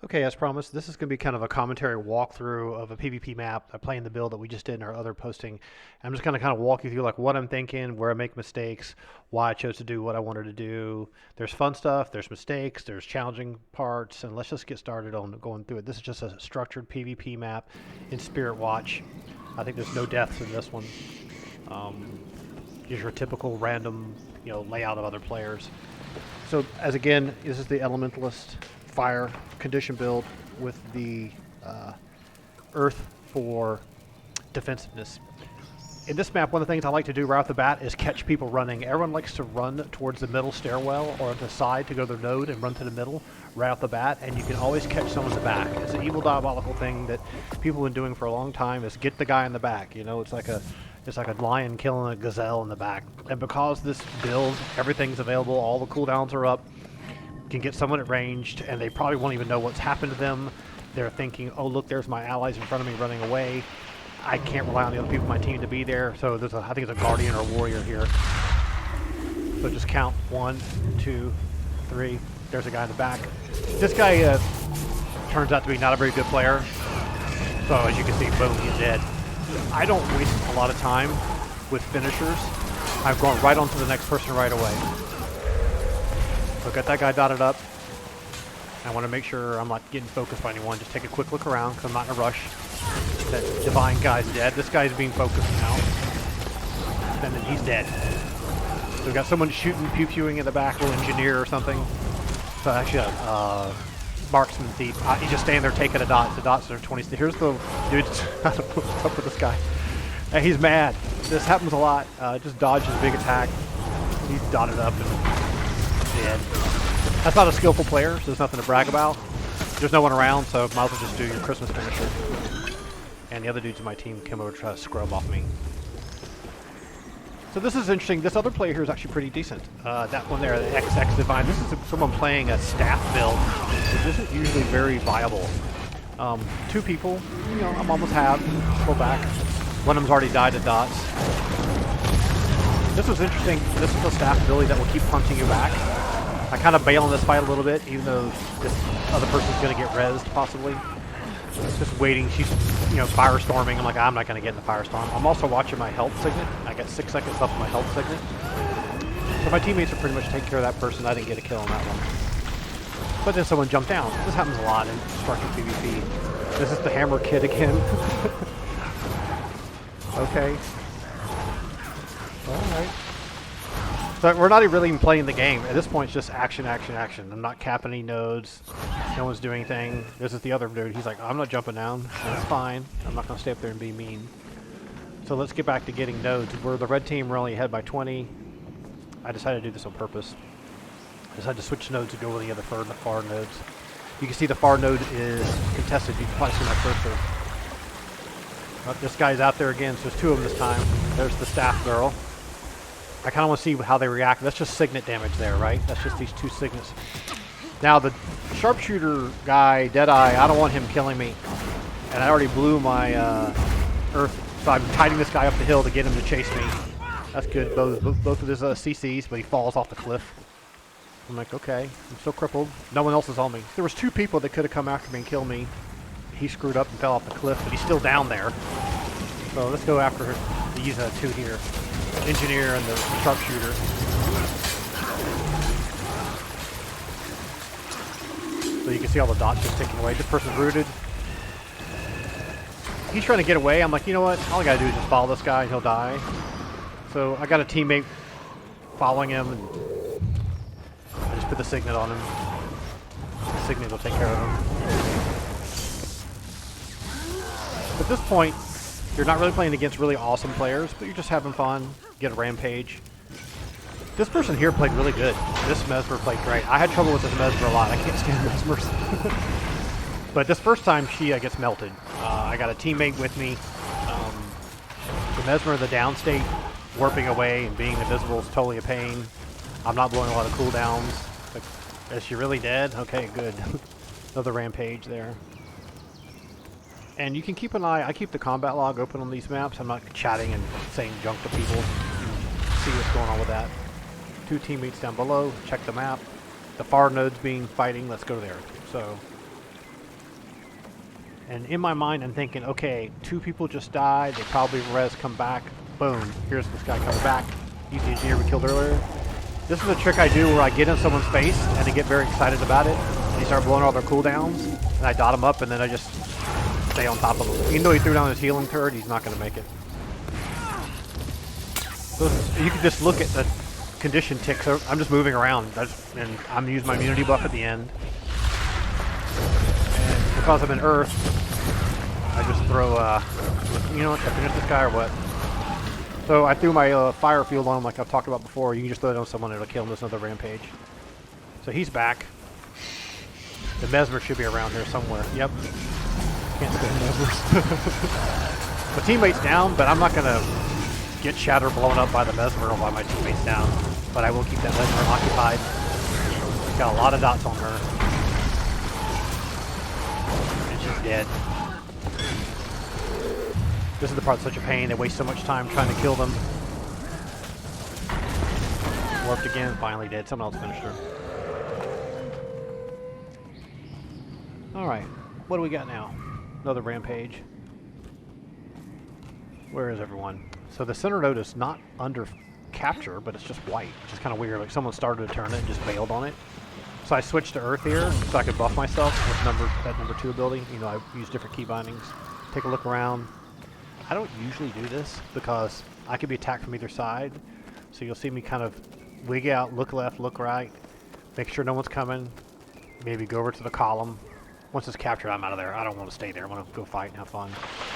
Okay, as promised, this is going to be kind of a commentary walkthrough of a PvP map. I play in the build that we just did in our other posting. I'm just going to kind of walk you through like what I'm thinking, where I make mistakes, why I chose to do what I wanted to do. There's fun stuff, there's mistakes, there's challenging parts, and let's just get started on going through it. This is just a structured PvP map in Spirit Watch. I think there's no deaths in this one. Just your typical random, layout of other players. So as again, this is the Elementalist fire condition build with the earth for defensiveness. In this map, one of the things I like to do right off the bat is catch people running. Everyone likes to run towards the middle stairwell or the side to go to their node and run to the middle right off the bat, and you can always catch someone in the back. It's an evil, diabolical thing that people have been doing for a long time, is get the guy in the back. It's like a lion killing a gazelle in the back. And because this build, everything's available, all the cooldowns are up, can get someone at ranged, and they probably won't even know what's happened to them. They're thinking, oh look, there's my allies in front of me running away. I can't rely on the other people in my team to be there, so I think it's a guardian or warrior here. So just count 1, 2, 3. There's a guy in the back. This guy turns out to be not a very good player. So as you can see, boom, he's dead. I don't waste a lot of time with finishers. I've gone right on to the next person right away. So got that guy dotted up. I want to make sure I'm not getting focused by anyone. Just take a quick look around because I'm not in a rush. That divine guy's dead. This guy's being focused now. And then he's dead. So we've got someone shooting, pew-pewing in the back, a little engineer or something. So actually a marksman thief. He's just standing there taking the dots. The dots are 20. Here's the dude. I don't know what's up with this guy. And he's mad. This happens a lot. Just dodges a big attack. He's dotted up and dead. That's not a skillful player, so there's nothing to brag about. There's no one around, so might as well just do your Christmas finisher. And the other dudes in my team come over to try to scrub off me. So this is interesting. This other player here is actually pretty decent. That one there, the XX Divine, this is someone playing a staff build, which isn't usually very viable. 2 people, I'm almost half. Go back. One of them's already died to dots. This was interesting. This is a staff ability that will keep punching you back. I kind of bail on this fight a little bit, even though this other person's going to get rezzed, possibly. Just waiting. She's, firestorming. I'm like, I'm not going to get in the firestorm. I'm also watching my health signet. I got 6 seconds left on my health signet. So my teammates are pretty much taking care of that person. I didn't get a kill on that one. But then someone jumped down. This happens a lot in structured PvP. This is the hammer kid again. Okay. Alright. So we're not really even playing the game. At this point, it's just action, action, action. I'm not capping any nodes. No one's doing anything. This is the other dude. He's like, I'm not jumping down. That's fine. I'm not going to stay up there and be mean. So let's get back to getting nodes. We're the red team. We're only ahead by 20. I decided to do this on purpose. I decided to switch nodes to go with the other far nodes. You can see the far node is contested. You can probably see my cursor. This guy's out there again, so there's 2 of them this time. There's the staff girl. I kind of want to see how they react. That's just signet damage there, right? That's just these 2 signets. Now the sharpshooter guy, Deadeye, I don't want him killing me. And I already blew my earth, so I'm kiting this guy up the hill to get him to chase me. That's good. Both of his CCs, but he falls off the cliff. I'm like, okay, I'm still crippled. No one else is on me. There was 2 people that could have come after me and killed me. He screwed up and fell off the cliff, but he's still down there. So let's go after these 2 here. Engineer and the sharpshooter. So you can see all the dots just ticking away. This person's rooted. He's trying to get away. I'm like, you know what? All I gotta do is just follow this guy and he'll die. So I got a teammate following him, and I just put the signet on him. The signet will take care of him. At this point, you're not really playing against really awesome players, but you're just having fun. Get a rampage. This person here played really good. This Mesmer played great. I had trouble with this Mesmer a lot. I can't stand Mesmers. But this first time, she gets melted. I got a teammate with me. The Mesmer in the downstate, warping away and being invisible is totally a pain. I'm not blowing a lot of cooldowns. Like, is she really dead? Okay, good. Another rampage there. And you can keep an eye. I keep the combat log open on these maps. I'm not chatting and saying junk to people. See what's going on with that. 2 teammates down below. Check the map. The far node's being fighting. Let's go there. So And in my mind, I'm thinking, okay, 2 people just died. They probably res come back. Boom. Here's this guy coming back. He's the engineer we killed earlier. This is a trick I do where I get in someone's face and they get very excited about it. And they start blowing all their cooldowns. And I dot him up and then I just stay on top of him. Even though he threw down his healing turret, he's not going to make it. So you can just look at the condition ticks. I'm just moving around. And I'm using my immunity buff at the end. And because I'm in Earth, I just throw, you know what, should I finish this guy or what? So I threw my fire field on him like I've talked about before. You can just throw it on someone and it'll kill him. There's another rampage. So he's back. The Mesmer should be around here somewhere. Yep. Can't stand Mesmers. My teammate's down, but I'm not going to get shatter blown up by the Mesmer while my teammate's down. But I will keep that Mesmer occupied. Got a lot of dots on her. And she's dead. This is the part that's such a pain. They waste so much time trying to kill them. Warped again, finally dead. Someone else finished her. Alright, what do we got now? Another rampage. Where is everyone? So the center node is not under capture, but it's just white, which is kind of weird. Like someone started to turn it and just bailed on it. So I switched to Earth here so I could buff myself with that number 2 ability. You know, I use different key bindings. Take a look around. I don't usually do this because I could be attacked from either side. So you'll see me kind of wig out, look left, look right, make sure no one's coming, maybe go over to the column. Once it's captured, I'm out of there. I don't want to stay there. I want to go fight and have fun.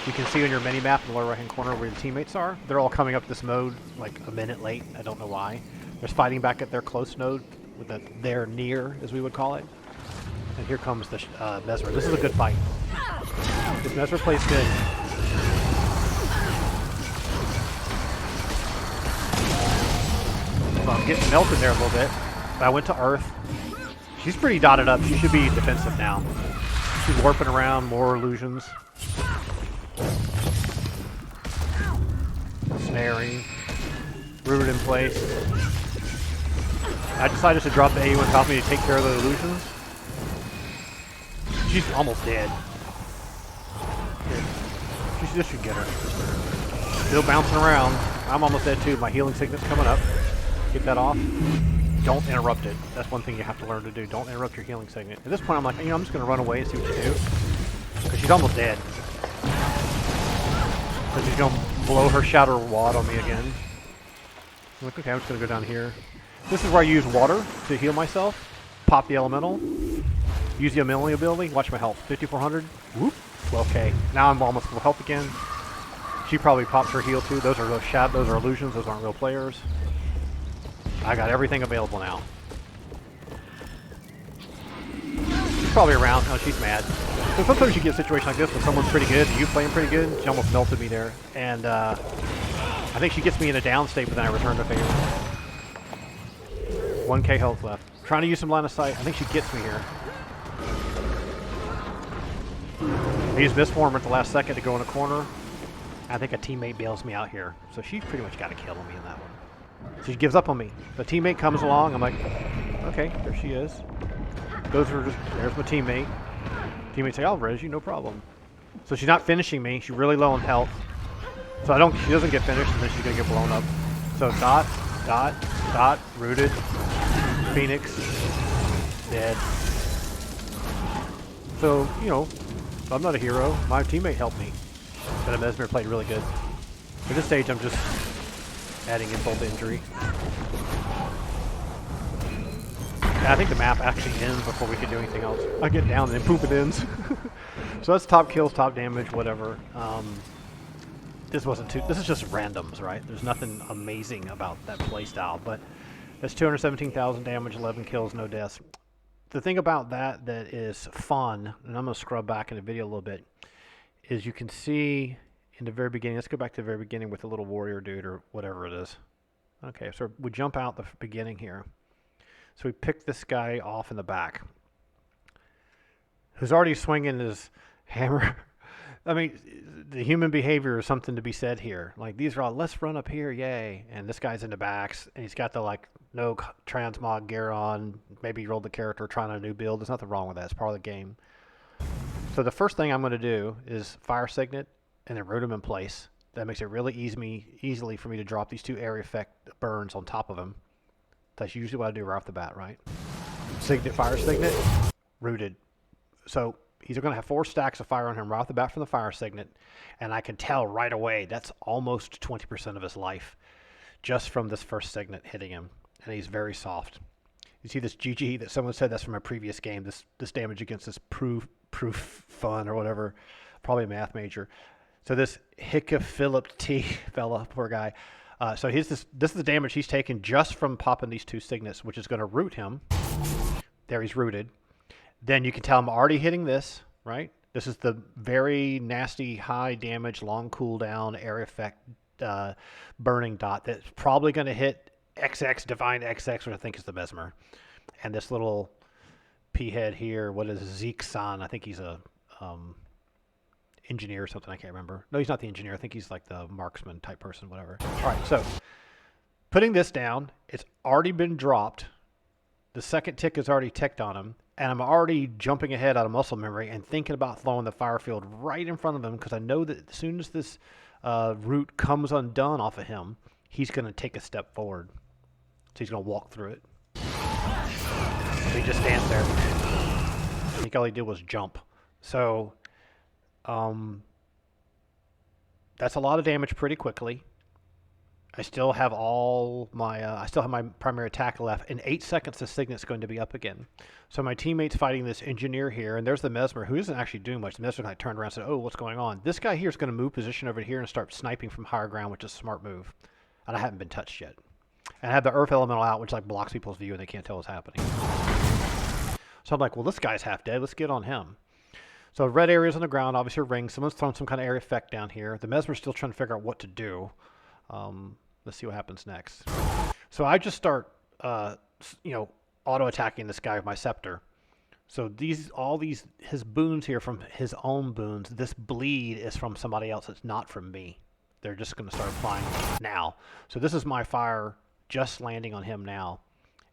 You can see on your mini-map in the lower right-hand corner where your teammates are. They're all coming up this node like a minute late. I don't know why. There's fighting back at their close node, with their near, as we would call it. And here comes the Mesmer. This is a good fight. This Mesmer plays good. So I'm getting melted there a little bit. But I went to Earth. She's pretty dotted up. She should be defensive now. She's warping around, more illusions. Snaring. Rooted in place. I decided to drop the AU on top of me to take care of the illusions. She's almost dead. Here. This should get her. Still bouncing around. I'm almost dead too. My healing sickness coming up. Get that off. Don't interrupt it. That's one thing you have to learn to do. Don't interrupt your healing sickness. At this point, I'm like, you know, I'm just going to run away and see what you do. Because she's almost dead. So she's going to blow her shatter wad on me again. I'm like, okay, I'm just going to go down here. This is where I use water to heal myself. Pop the elemental. Use the elemental ability. Watch my health. 5,400. Whoop. 12k. Now I'm almost full health again. She probably popped her heal too. Those are illusions. Those aren't real players. I got everything available now. She's probably around. Oh, she's mad. So sometimes you get a situation like this when someone's pretty good and you playing pretty good. She almost melted me there. And I think she gets me in a down state, but then I return the favor. 1k health left. Trying to use some line of sight. I think she gets me here. I used Mistform at the last second to go in a corner. I think a teammate bails me out here. So she's pretty much got to kill me in that one. She gives up on me. The teammate comes along. I'm like, okay, there she is. There's my teammate. Teammates say, I'll res you, no problem. So she's not finishing me. She's really low on health. So she doesn't get finished, and then she's gonna get blown up. So dot, dot, dot, rooted, Phoenix, dead. So, you know, I'm not a hero. My teammate helped me. But Mesmer played really good. At this stage, I'm just adding insult to injury. Yeah, I think the map actually ends before we can do anything else. I get down and then poop it ends. So that's top kills, top damage, whatever. This is just randoms, right? There's nothing amazing about that playstyle, but that's 217,000 damage, 11 kills, no deaths. The thing about that is fun, and I'm going to scrub back in the video a little bit, is you can see in the very beginning, let's go back to the very beginning with the little warrior dude or whatever it is. Okay, so we jump out the beginning here. So we pick this guy off in the back, who's already swinging his hammer. I mean, the human behavior is something to be said here. Like, these are all, let's run up here, yay. And this guy's in the backs, and he's got the, like, no transmog gear on. Maybe he rolled the character trying a new build. There's nothing wrong with that. It's part of the game. So the first thing I'm going to do is fire signet and then root him in place. That makes it really easily for me to drop these 2 area effect burns on top of him. That's usually what I do right off the bat, right? Signet, fire signet, rooted. So he's going to have 4 stacks of fire on him right off the bat from the fire signet, and I can tell right away that's almost 20% of his life just from this first signet hitting him, and he's very soft. You see this GG that someone said that's from a previous game, this damage against this proof fun or whatever, probably a math major. So this Hiccup Philip T fella, poor guy. So this is the damage he's taken just from popping these 2 signets, which is going to root him. There, he's rooted. Then you can tell I'm already hitting this, right? This is the very nasty, high damage, long cooldown, area effect burning dot that's probably going to hit XX, Divine XX, which I think is the Mesmer. And this little P-head here, what is Zeke-san? I think he's a engineer or something, I can't remember. No, he's not the engineer. I think he's like the marksman type person, whatever. All right, so putting this down, it's already been dropped. The second tick is already ticked on him, and I'm already jumping ahead out of muscle memory and thinking about throwing the fire field right in front of him because I know that as soon as this root comes undone off of him, he's going to take a step forward. So he's going to walk through it. So he just stands there. I think all he did was jump. So that's a lot of damage pretty quickly. I still have all my my primary attack left. In 8 seconds, the signet's going to be up again. So my teammate's fighting this engineer here, and there's the Mesmer, who isn't actually doing much. The Mesmer kind of turned around and said, "Oh, what's going on?" This guy here is going to move position over here and start sniping from higher ground, which is a smart move. And I haven't been touched yet. And I have the Earth Elemental out, which like blocks people's view, and they can't tell what's happening. So I'm like, well, this guy's half dead. Let's get on him. So red areas on the ground, obviously a ring. Someone's thrown some kind of area effect down here. The Mesmer's still trying to figure out what to do. Let's see what happens next. So I just start, auto-attacking this guy with my scepter. So his boons here from his own boons. This bleed is from somebody else. It's not from me. They're just going to start flying now. So this is my fire just landing on him now.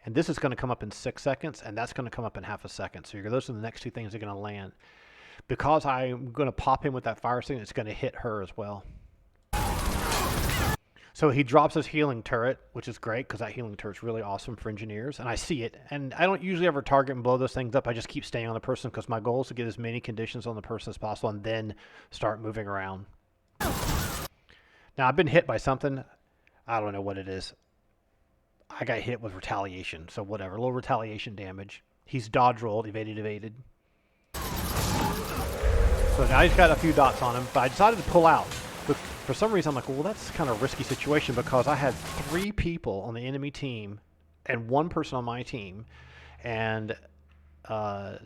And this is going to come up in 6 seconds, and that's going to come up in half a second. So those are the next 2 things that are going to land. Because I'm going to pop him with that fire signet, it's going to hit her as well. So he drops his healing turret, which is great because that healing turret's really awesome for engineers. And I see it. And I don't usually ever target and blow those things up. I just keep staying on the person because my goal is to get as many conditions on the person as possible and then start moving around. Now, I've been hit by something. I don't know what it is. I got hit with retaliation. So whatever. A little retaliation damage. He's dodge rolled, evaded. So now he's got a few dots on him. But I decided to pull out. But for some reason, I'm like, well, that's kind of a risky situation because I had 3 people on the enemy team and 1 person on my team. And I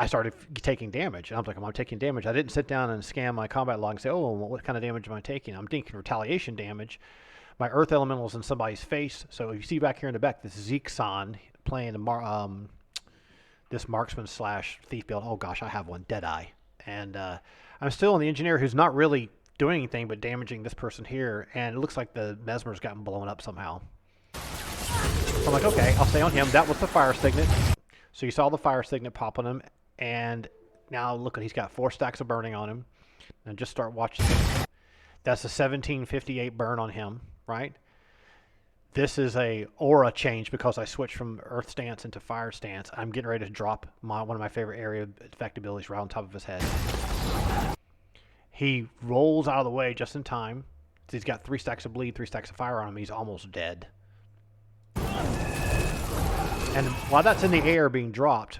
started taking damage. And I was like, am I taking damage? I didn't sit down and scan my combat log and say, oh, what kind of damage am I taking? I'm taking retaliation damage. My Earth Elemental is in somebody's face. So you see back here in the back, this Zeke-san playing this marksman / thief build. Oh, gosh, I have one. Deadeye. And I'm still on the engineer who's not really doing anything but damaging this person here, and it looks like the Mesmer's gotten blown up somehow. So I'm like, okay, I'll stay on him. That was the fire signet. So you saw the fire signet pop on him, and now look, he's got 4 stacks of burning on him. And just start watching. That's a 1758 burn on him, right? This is a aura change because I switched from Earth stance into Fire stance. I'm getting ready to drop one of my favorite area effect abilities right on top of his head. He rolls out of the way just in time. He's got 3 stacks of bleed, 3 stacks of fire on him. He's almost dead. And while that's in the air being dropped,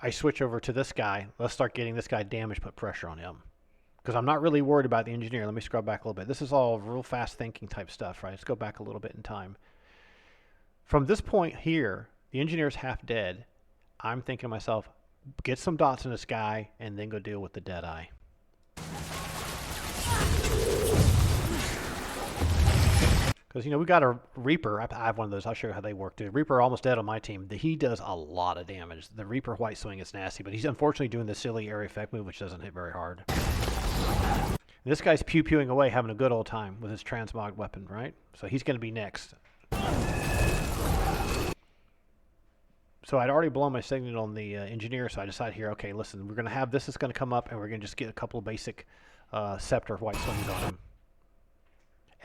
I switch over to this guy. Let's start getting this guy damage, put pressure on him. Because I'm not really worried about the engineer. Let me scrub back a little bit. This is all real fast thinking type stuff, right? Let's go back a little bit in time. From this point here, the engineer's half dead. I'm thinking to myself, get some dots in this guy and then go deal with the Deadeye. Because, we got a Reaper. I have one of those. I'll show you how they work, too. Reaper almost dead on my team. He does a lot of damage. The Reaper White Swing is nasty, but he's unfortunately doing the silly area effect move, which doesn't hit very hard. And this guy's pew-pewing away, having a good old time with his transmog weapon, right? So he's going to be next. So I'd already blown my signet on the engineer, so I decided here, okay, listen, we're going to have this is going to come up, and we're going to just get a couple of basic scepter white swings on him.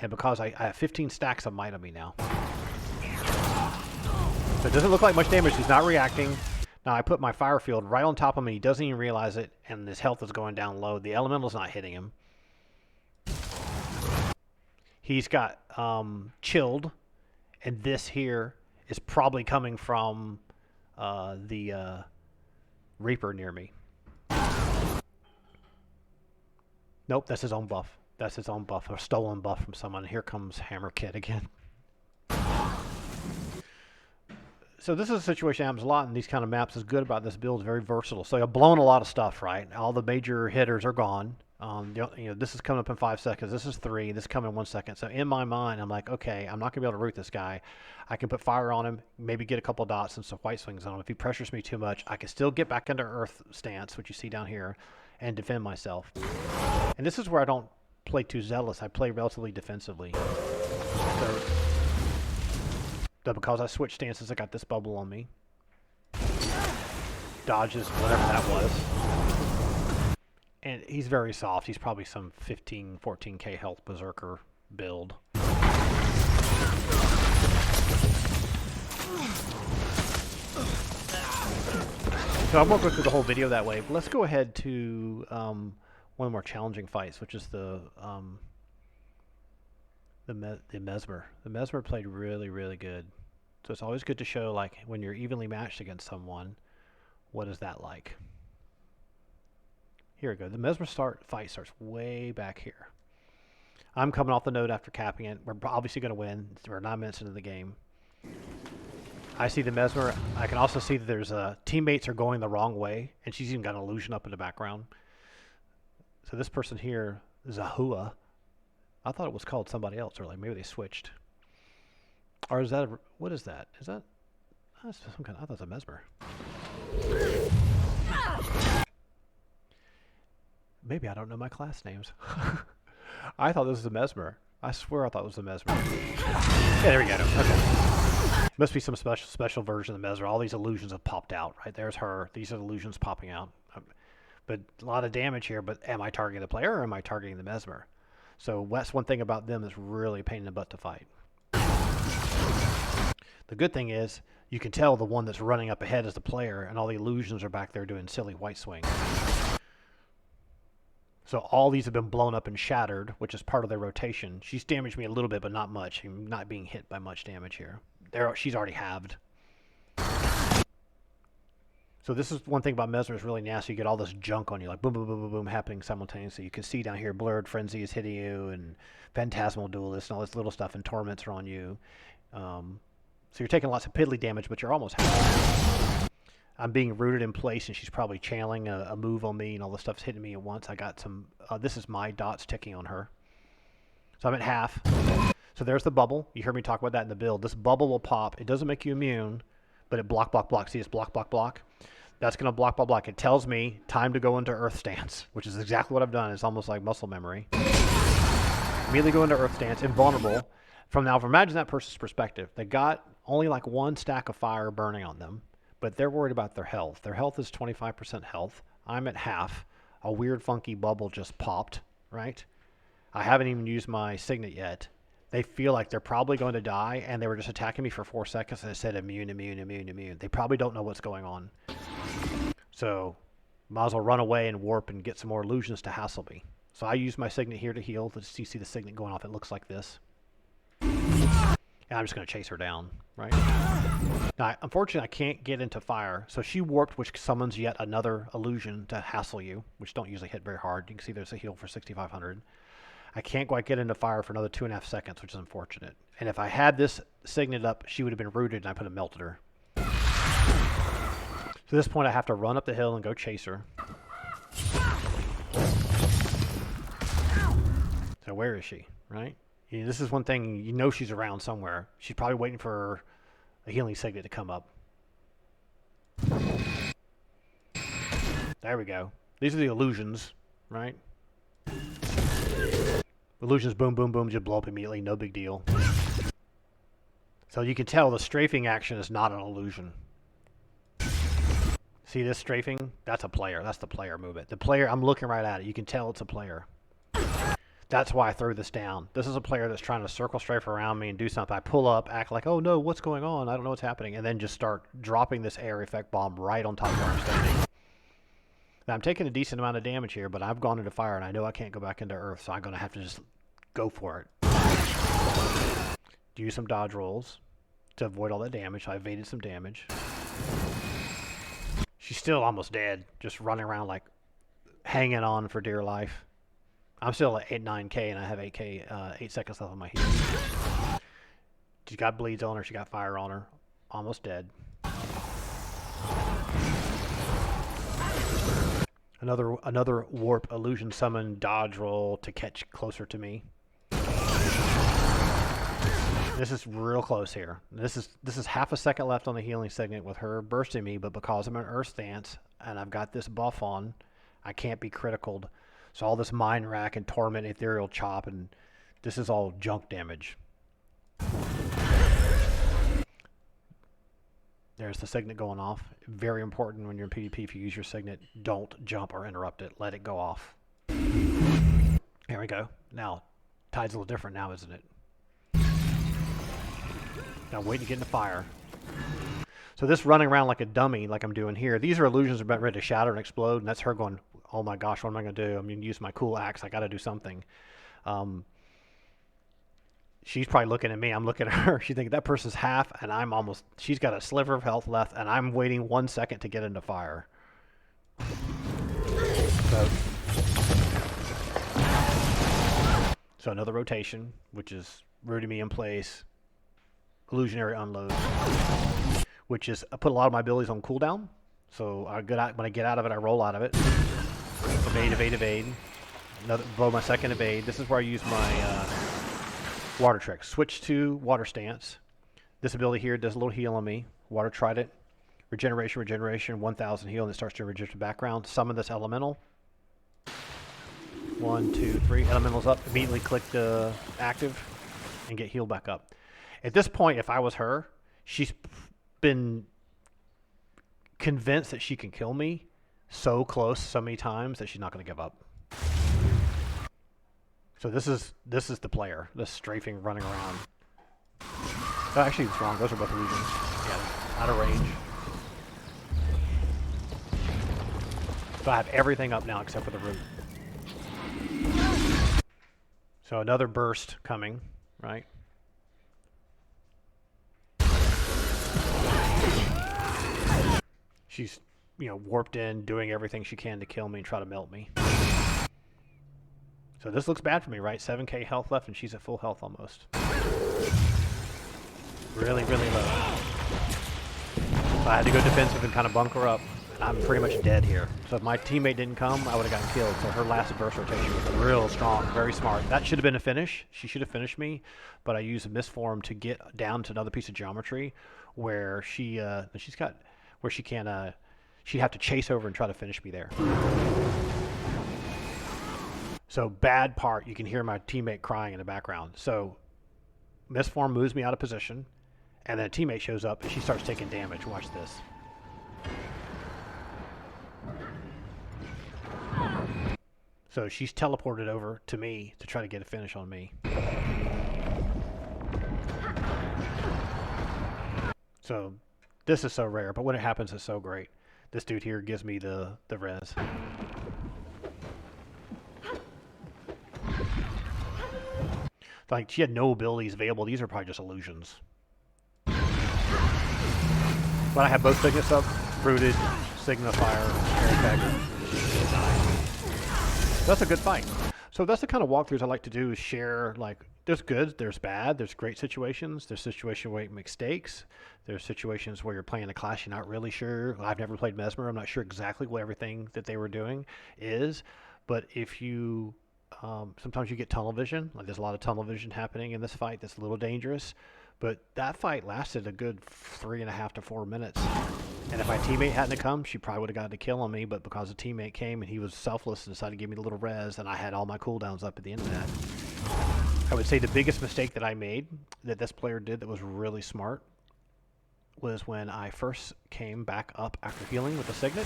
And because I have 15 stacks of might on me now. So it doesn't look like much damage. He's not reacting. Now I put my fire field right on top of him, and he doesn't even realize it, and his health is going down low. The elemental's not hitting him. He's got chilled, and this here is probably coming from the Reaper near me. Nope, that's his own buff. That's his own buff, a stolen buff from someone. Here comes Hammer Kid again. So this is a situation that happens a lot in these kind of maps. Is good about this build. It's very versatile. So I've blown a lot of stuff, right? All the major hitters are gone. This is coming up in 5 seconds. This is 3. This is coming in 1 second. So in my mind, I'm like, okay, I'm not going to be able to root this guy. I can put fire on him, maybe get a couple dots and some white swings on him. If he pressures me too much, I can still get back into Earth stance, which you see down here, and defend myself. And this is where I don't play too zealous. I play relatively defensively. So because I switched stances, I got this bubble on me. Dodges whatever that was. And he's very soft. He's probably some 15, 14k health berserker build. So I won't go through the whole video that way, but let's go ahead to one of the more challenging fights, which is the Mesmer. The Mesmer played really, really good. So it's always good to show, like, when you're evenly matched against someone, what is that like? Here we go. The Mesmer fight starts way back here. I'm coming off the node after capping it. We're obviously going to win. We're 9 minutes into the game. I see the Mesmer. I can also see that there's teammates are going the wrong way, and she's even got an illusion up in the background. So this person here, Zahua, I thought it was called somebody else earlier. Maybe they switched. Or is that what is that? Is that that's some kind of, I thought it was a Mesmer. Maybe I don't know my class names. I thought this was a Mesmer. I swear I thought it was a Mesmer. Yeah, there we go. Okay. Must be some special version of the Mesmer. All these illusions have popped out. Right, there's her. These are the illusions popping out. But a lot of damage here. But am I targeting the player or am I targeting the Mesmer? So that's one thing about them that's really a pain in the butt to fight. The good thing is you can tell the one that's running up ahead is the player, and all the illusions are back there doing silly white swings. So all these have been blown up and shattered, which is part of their rotation. She's damaged me a little bit, but not much. I'm not being hit by much damage here. She's already halved. So this is one thing about Mesmer is really nasty. You get all this junk on you, like boom, boom, boom, boom, boom, happening simultaneously. You can see down here, Blurred Frenzy is hitting you, and Phantasmal Duelist, and all this little stuff, and Torments are on you. So you're taking lots of piddly damage, but you're almost halved. I'm being rooted in place, and she's probably channeling a move on me, and all this stuff's hitting me at once. I got some, this is my dots ticking on her. So I'm at half. So there's the bubble. You heard me talk about that in the build. This bubble will pop. It doesn't make you immune, but it block. See this block. That's going to block. It tells me time to go into Earth stance, which is exactly what I've done. It's almost like muscle memory. Immediately go into Earth stance, invulnerable. Imagine that person's perspective. They got only like 1 stack of fire burning on them, but they're worried about their health. Their health is 25% health. I'm at half. A weird, funky bubble just popped, right? I haven't even used my signet yet. They feel like they're probably going to die, and they were just attacking me for 4 seconds, and it said immune. They probably don't know what's going on. So might as well run away and warp and get some more illusions to hassle me. So I use my signet here to heal. You see the signet going off. It looks like this. And I'm just going to chase her down, right? Now, unfortunately, I can't get into fire. So she warped, which summons yet another illusion to hassle you, which don't usually hit very hard. You can see there's a heal for 6,500. I can't quite get into fire for another 2.5 seconds, which is unfortunate. And if I had this signet up, she would have been rooted, and I could have melted her. So at this point, I have to run up the hill and go chase her. So where is she, right? This is one thing, you know she's around somewhere. She's probably waiting for a healing signet to come up. There we go. These are the illusions, right? Illusions, boom, just blow up immediately, no big deal. So you can tell the strafing action is not an illusion. See this strafing? That's a player. That's the player movement. The player, I'm looking right at it. You can tell it's a player. That's why I threw this down. This is a player that's trying to circle strafe around me and do something. I pull up, act like, oh no, what's going on? I don't know what's happening. And then just start dropping this air effect bomb right on top of where I'm standing. Now I'm taking a decent amount of damage here, but I've gone into fire and I know I can't go back into earth, so I'm going to have to just go for it. Do some dodge rolls to avoid all that damage. I evaded some damage. She's still almost dead, just running around like hanging on for dear life. I'm still at 9k and I have 8 seconds left on my heal. She got bleeds on her, she got fire on her. Almost dead. Another warp illusion summon dodge roll to catch closer to me. This is real close here. This is half a second left on the healing segment with her bursting me, but because I'm in Earth stance and I've got this buff on, I can't be criticaled. So all this Mind Rack and Torment, Ethereal Chop, and this is all junk damage. There's the signet going off. Very important when you're in PvP, if you use your signet, don't jump or interrupt it. Let it go off. Here we go. Now, tide's a little different now, isn't it? Now wait to get in the fire. So this running around like a dummy, like I'm doing here, these are illusions about ready to shatter and explode, and that's her going, oh my gosh, what am I going to do? I'm going to use my cool axe. I got to do something. She's probably looking at me. I'm looking at her. She's thinking that person's half, and I'm almost, she's got a sliver of health left, and I'm waiting 1 second to get into fire. So another rotation, which is rooting me in place. Illusionary unload, which is I put a lot of my abilities on cooldown. So when I get out of it, I roll out of it. Evade, evade, evade. Blow my second evade. This is where I use my water trick. Switch to water stance. This ability here does a little heal on me. Water trident. Regeneration, regeneration, 1000 heal, and it starts to regenerate the background. Summon this elemental. 1, 2, 3. Elemental's up. Immediately click the active and get healed back up. At this point, if I was her, she's been convinced that she can kill me so close so many times that she's not going to give up. So this is the player, this strafing running around. Oh, actually, it's wrong. Those are both illusions. Yeah, out of range. So I have everything up now except for the root. So another burst coming, right? She's, warped in, doing everything she can to kill me and try to melt me. So this looks bad for me, right? 7k health left, and she's at full health almost. Really, really low. So I had to go defensive and kind of bunker up. I'm pretty much dead here. So if my teammate didn't come, I would have gotten killed. So her last burst rotation was real strong, very smart. That should have been a finish. She should have finished me, but I used a misform to get down to another piece of geometry where she'd have to chase over and try to finish me there. So bad part, you can hear my teammate crying in the background. So misform moves me out of position, and then a teammate shows up and she starts taking damage. Watch this. So she's teleported over to me to try to get a finish on me. So this is so rare, but when it happens, it's so great. This dude here gives me the res. Like, she had no abilities available. These are probably just illusions. But I have both signets up. Rooted, Signifier, Air Effect. That's a good fight. So that's the kind of walkthroughs I like to do, is share, like, there's good, there's bad, there's great situations, there's situations where you make mistakes, there's situations where you're playing a class you're not really sure. I've never played Mesmer, I'm not sure exactly what everything that they were doing is, but if you, sometimes you get tunnel vision, like there's a lot of tunnel vision happening in this fight that's a little dangerous, but that fight lasted a good 3.5 to 4 minutes. And if my teammate hadn't come, she probably would have gotten a kill on me, but because the teammate came and he was selfless and decided to give me the little res, and I had all my cooldowns up at the end of that. I would say the biggest mistake that I made, that this player did that was really smart, was when I first came back up after healing with the Signet.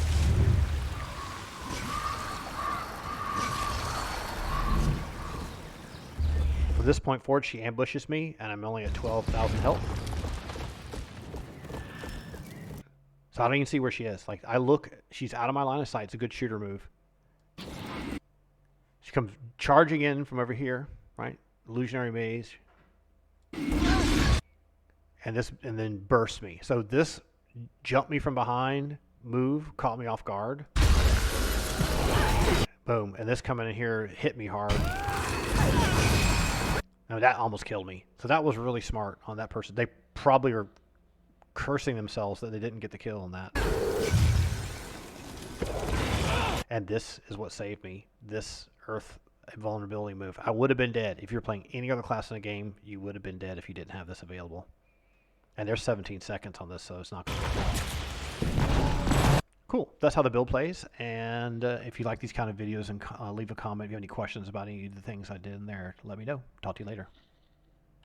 From this point forward, she ambushes me, and I'm only at 12,000 health. So I don't even see where she is. Like, I look, she's out of my line of sight. It's a good shooter move. She comes charging in from over here, right? Illusionary maze. And then bursts me. So this jump me from behind move caught me off guard. Boom. And this coming in here hit me hard. No, that almost killed me. So that was really smart on that person. They probably are cursing themselves that they didn't get the kill on that. And this is what saved me. This Earth vulnerability move. I would have been dead. If you're playing any other class in the game, you would have been dead if you didn't have this available. And there's 17 seconds on this, so it's not going to. Cool. That's how the build plays. And if you like these kind of videos, and leave a comment. If you have any questions about any of the things I did in there, let me know. Talk to you later.